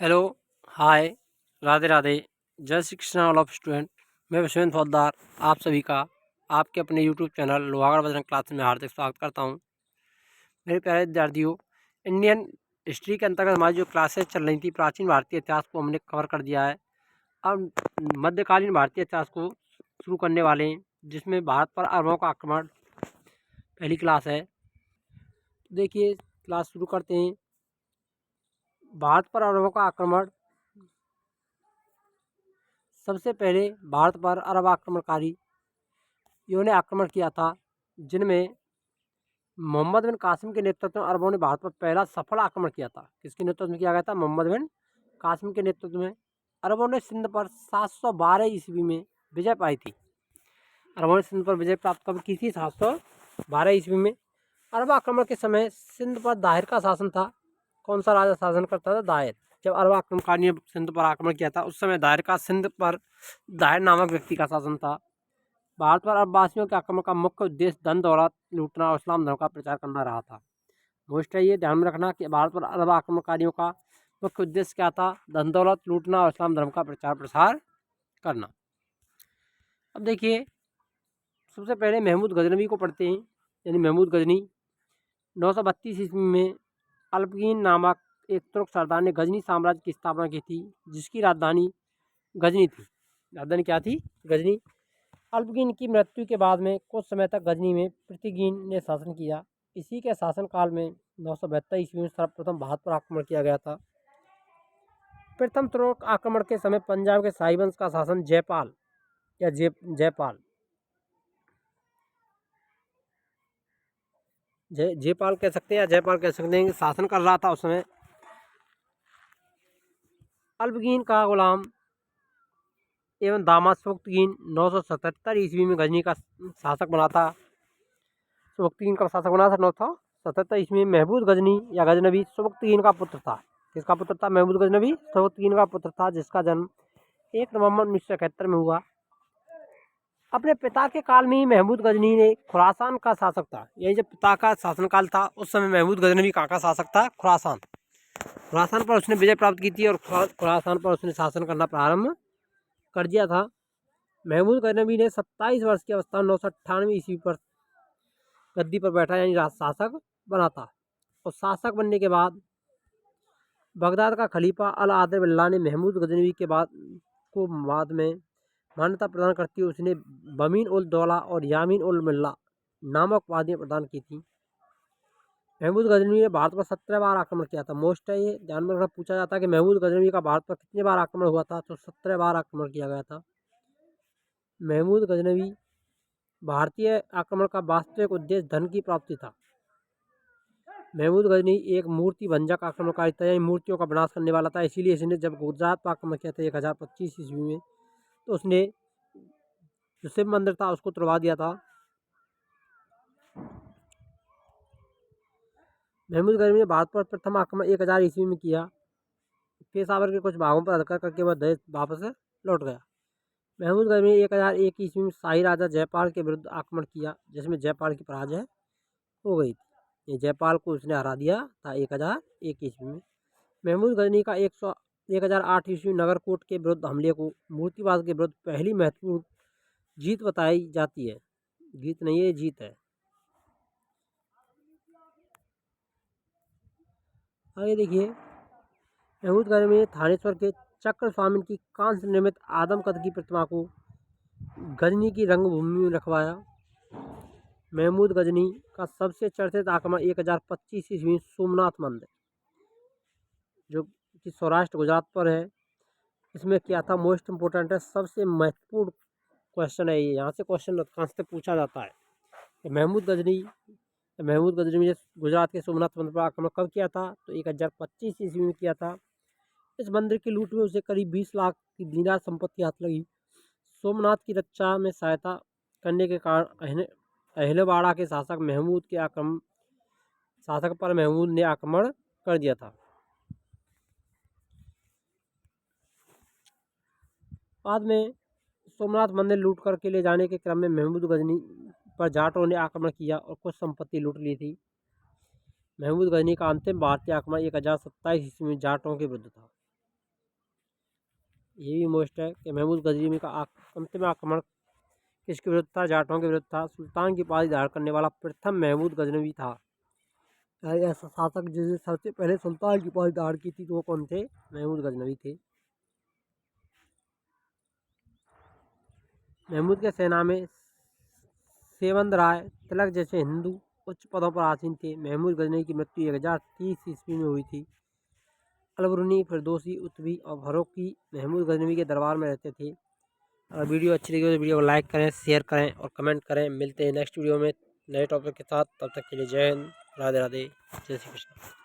Hello, हाय, राधे राधे, जय Shri Krishna all of student. मैं विश्वेंद्र फौजदार आप सभी का आपके अपने YouTube channel Lohagarh Bajrang class में हार्दिक स्वागत करता हूं। मेरे प्यारे विद्यार्थियों, इंडियन हिस्ट्री के अंतर्गत हमारी जो क्लासेस चल रही थी, प्राचीन भारतीय इतिहास को हमने कवर कर दिया है। अब मध्यकालीन भारतीय इतिहास को शुरू करने वाले हैं, जिसमें भारत पर अरबों का आक्रमण पहली क्लास है। देखिए, क्लास शुरू करते हैं। भारत पर अरबों का आक्रमण। सबसे पहले भारत पर अरब आक्रमणकारियों ने आक्रमण किया था, जिनमें मोहम्मद बिन कासिम के नेतृत्व में अरबों ने भारत पर पहला सफल आक्रमण किया था। किसके नेतृत्व में किया गया था? मोहम्मद बिन कासिम के नेतृत्व में। अरबों ने सिंध पर 712 ईस्वी में विजय पाई थी। अरबों ने सिंध पर विजय प्राप्त कब की थी? 712 ईस्वी में। अरब आक्रमण के समय सिंध पर दाहिर का शासन था। कौन सा राजा शासन करता था? दाहिर। जब अरब आक्रमणकारियों ने सिंध पर आक्रमण किया था, उस समय दाहिर नामक व्यक्ति का शासन था। भारत पर अरबवासियों के आक्रमण का मुख्य उद्देश्य धन दौलत लूटना और इस्लाम धर्म का प्रचार करना रहा था। मोस्ट ये ध्यान में रखना कि भारत पर अरब आक्रमणकारियों का मुख्य उद्देश्य क्या था? धन दौलत लूटना और इस्लाम धर्म का प्रचार प्रसार करना। अब देखिए, सबसे पहले महमूद गजनवी को पढ़ते हैं। यानी महमूद गजनी 932 ईस्वी में अल्पगीन नामक एक तुर्क सरदार ने गजनी साम्राज्य की स्थापना की थी, जिसकी राजधानी गजनी थी। राजधानी क्या थी? गजनी। अल्पगीन की मृत्यु के बाद में कुछ समय तक गजनी में पृथ्वीगीन ने शासन किया। इसी के शासनकाल में 972 ईस्वी में सर्वप्रथम भारत पर आक्रमण किया गया था। प्रथम तुर्क आक्रमण के समय पंजाब के शाही वंश का शासन जयपाल या जयपाल कह सकते हैं या जयपाल कह सकते हैं, शासन कर रहा था उस समय। अल्पगीन का गुलाम एवं दामाद सुबुक्तगीन 977 ईस्वी में गजनी का शासक बना था। सुबुक्तगीन का शासक बना था 977 ईस्वी में। महमूद गजनी या गजनवी सुबुक्तगीन का पुत्र था। किसका पुत्र था? महमूद गजनवी सुबुक्तगीन का पुत्र था, जिसका जन्म 1 नवंबर 1971 में हुआ। अपने पिता के काल में ही महमूद गजनी ने खुरासान का शासक था। यही जब पिता का शासनकाल था, उस समय महमूद गजनवी कहाँ का शासक था? खुरासान पर उसने विजय प्राप्त की थी और खुरासान पर उसने शासन करना प्रारंभ कर दिया था। महमूद गजनवी ने 27 वर्ष की अवस्था 998 ईस्वी पर गद्दी पर बैठा, यानी शासक बना था। और शासक बनने के बाद बगदाद का खलीफा अल आदिल बिल्ला ने महमूद गजनवी के बाद में मान्यता प्रदान करती हुए उसने बमीन उल दौला और यामीन उल मिल्ला नामक उपाधियाँ प्रदान की थी। महमूद गजनवी ने भारत पर 17 बार आक्रमण किया था। मोस्ट है ये, ध्यान में रखना, पूछा जाता है कि महमूद गजनवी का भारत पर कितने बार आक्रमण हुआ था? तो 17 बार आक्रमण किया गया था। महमूद गजनवी भारतीय आक्रमण का वास्तविक उद्देश्य धन की प्राप्ति था। महमूद गजनी एक मूर्ति भंजक आक्रमणकारी था, यानी मूर्तियों का विनाश करने वाला था। इसीलिए इसने जब गुजरात पर आक्रमण किया था 1025 ईस्वी में, तो उसने जो शिव मंदिर था उसको तुड़वा दिया था। महमूद गजनी ने भारत पर प्रथम आक्रमण 1000 ईस्वी में किया। पेशावर के कुछ भागों पर अधिकार करके वह देश वापस लौट गया। महमूद गजनी ने 1001 ईस्वी में शाही राजा जयपाल के विरुद्ध आक्रमण किया, जिसमें जयपाल की पराजय हो गई थी। ये जयपाल को उसने हरा दिया था 1001 ईस्वी में। महमूद गजनी का 1008 ईस्वी नगरकोट के विरुद्ध हमले को मूर्तिवाद के विरुद्ध पहली महत्वपूर्ण जीत बताई जाती है। जीत नहीं है, जीत है। आगे देखिए, महमूद गजनी ने थानेश्वर के चक्र स्वामी की कांस्य निर्मित आदम कद की प्रतिमा को गजनी की रंगभूमि में रखवाया। महमूद गजनी का सबसे चर्चित आक्रमण 1025 ईस्वी में सोमनाथ मंदिर, जो कि सौराष्ट्र गुजरात पर है, इसमें क्या था? मोस्ट इम्पोर्टेंट है, सबसे महत्वपूर्ण क्वेश्चन है ये। यहाँ से क्वेश्चन अधिकांश से पूछा जाता है। महमूद गजनी ने गुजरात के सोमनाथ मंदिर पर आक्रमण कब किया था? तो 1025 ईस्वी में किया था। इस मंदिर की लूट में उसे करीब 20 लाख की दीनार संपत्ति हाथ लगी। सोमनाथ की रक्षा में सहायता करने के कारण अहिलवाड़ा के शासक पर महमूद ने आक्रमण कर दिया था। बाद में सोमनाथ मंदिर लूट करके ले जाने के क्रम में महमूद गजनी पर जाटों ने आक्रमण किया और कुछ संपत्ति लूट ली थी। महमूद गजनी का अंतिम भारतीय आक्रमण 1027 ईस्वी में जाटों के विरुद्ध था। ये भी मोस्ट है कि महमूद गजनवी का अंतिम आक्रमण किसके विरुद्ध था? जाटों के विरुद्ध था। सुल्तान की उपाधि धारण करने वाला प्रथम महमूद गजनवी था। ऐसा शासक जिसने सबसे पहले सुल्तान की उपाधि धारण की थी तो वो कौन थे? महमूद गजनवी थे। महमूद के सेना में सेवंद राय, तिलक जैसे हिंदू उच्च पदों पर आसीन थे। महमूद गजनवी की मृत्यु 1030 ईस्वी में हुई थी। अलबरूनी, फिरदौसी, उत्बी और फर्रुखी महमूद गजनवी के दरबार में रहते थे। अगर वीडियो अच्छी लगी हो तो वीडियो को लाइक करें, शेयर करें और कमेंट करें। मिलते हैं नेक्स्ट वीडियो में नए टॉपिक के साथ। तब तक के लिए जय हिंद, राधे राधे, जय श्री कृष्ण।